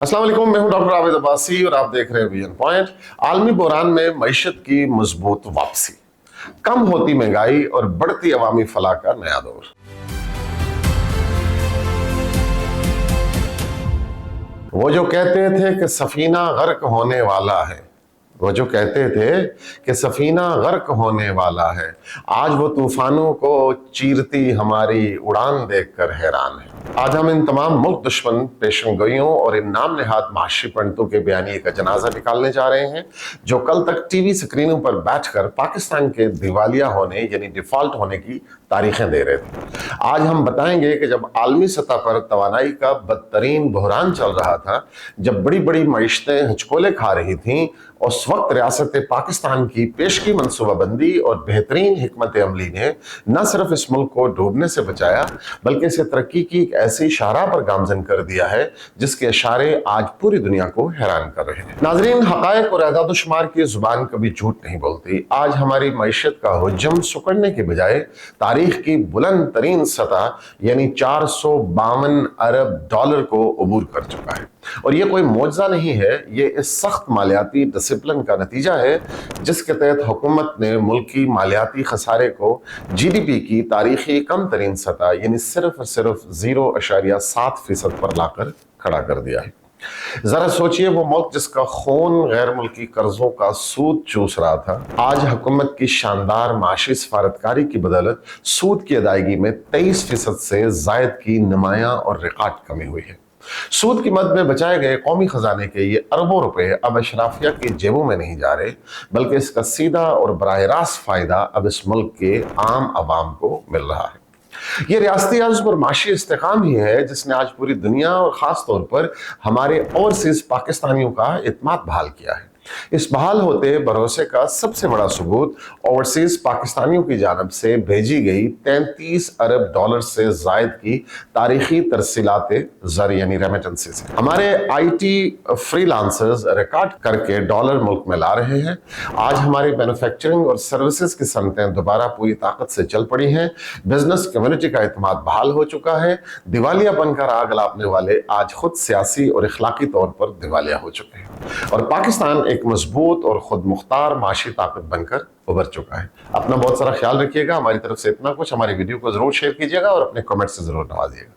अस्सलाम वालेकुम, मैं हूं डॉक्टर आबिद अब्बासी और आप देख रहे हैं विजन पॉइंट। आलमी बहरान में मईशत की मजबूत वापसी, कम होती महंगाई और बढ़ती अवामी फलाह का नया दौर। वो जो कहते थे कि सफीना गर्क होने वाला है, वो जो कहते थे कि सफीना गर्क होने वाला है, आज वो तूफानों को चीरती हमारी उड़ान देखकर हैरान है। आज हम इन तमाम मुल्क दुश्मन पेशन गोइयों और इन नाम नहाद माशी पंडितों के बयानिए का जनाजा निकालने जा रहे हैं, जो कल तक टीवी स्क्रीनों पर बैठकर पाकिस्तान के दिवालिया होने यानी डिफॉल्ट होने की तारीखें दे रहे थे। आज हम बताएंगे कि जब आलमी सतह पर तवानाई का बदतरीन बहरान चल रहा था, जब बड़ी बड़ी मईशतें हिचकोले खा रही थीं, उस वक्त रियासत पाकिस्तान की पेशगी मनसूबाबंदी और बेहतरीन हिकमत अमली ने न सिर्फ इस मुल्क को डूबने से बचाया, बल्कि इसे तरक्की की एक ऐसी शाहराह पर गामजन कर दिया है जिसके इशारे आज पूरी दुनिया को हैरान कर रहे हैं। नाजरीन, हकायक और एदाद शुमार की जुबान कभी झूठ नहीं बोलती। आज हमारी मईशत का हुज्जम सुकड़ने के बजाय तारीख की बुलंद तरीन सतह यानी 452 अरब डॉलर को अबूर कर चुका है। और ये कोई मौजज़ा नहीं है, ये इस सख्त मालियाती डिसिप्लिन का नतीजा है जिसके तहत हुकूमत ने मुल्क की मालियाती खसारे को GDP की तारीखी कम तरीन सतह यानी सिर्फ 0.7% पर लाकर खड़ा कर दिया है। जरा सोचिए, वो मुल्क जिसका खून गैर मुल्की कर्जों का सूद चूस रहा था, आज हुकूमत की शानदार माशी सफारतकारी की बदौलत सूद की अदायगी में 23% से जायद की नुमायां और रिकॉर्ड कमी हुई है। सूद की मद में बचाए गए कौमी खजाने के ये अरबों रुपए अब अशराफिया की जेबों में नहीं जा रहे, बल्कि इसका सीधा और बराह रास्त फायदा अब इस मुल्क के आम आवाम को मिल रहा है। ये रियासती अज़्म और माशी इस्तेकाम ही है जिसने आज पूरी दुनिया और ख़ास तौर पर हमारे ओवरसीज पाकिस्तानियों का इत्मीनान बहाल किया है। इस बहाल होते भरोसे का सबसे बड़ा सबूत ओवरसीज पाकिस्तानियों की जानब से भेजी गई 33 अरब डॉलर से जायद की तारीखी तरसीलात ज़र यानी रेमिटेंसेस है। हमारे IT फ्रीलांसर्स रिकॉर्ड करके डॉलर मुल्क में ला रहे हैं। आज हमारी मैन्युफैक्चरिंग और सर्विसेज की सनतें दोबारा पूरी ताकत से चल पड़ी हैं। बिजनेस कम्युनिटी का इत्मीनान बहाल हो चुका है। दिवालिया बनकर आग लापने वाले आज खुद सियासी और इखलाकी तौर पर दिवालिया हो चुके हैं और पाकिस्तान एक मजबूत और खुद मुख्तार माशी ताकत बनकर उभर चुका है। अपना बहुत सारा ख्याल रखिएगा। हमारी तरफ से इतना कुछ। हमारी वीडियो को जरूर शेयर कीजिएगा और अपने कमेंट से जरूर नवाजिएगा।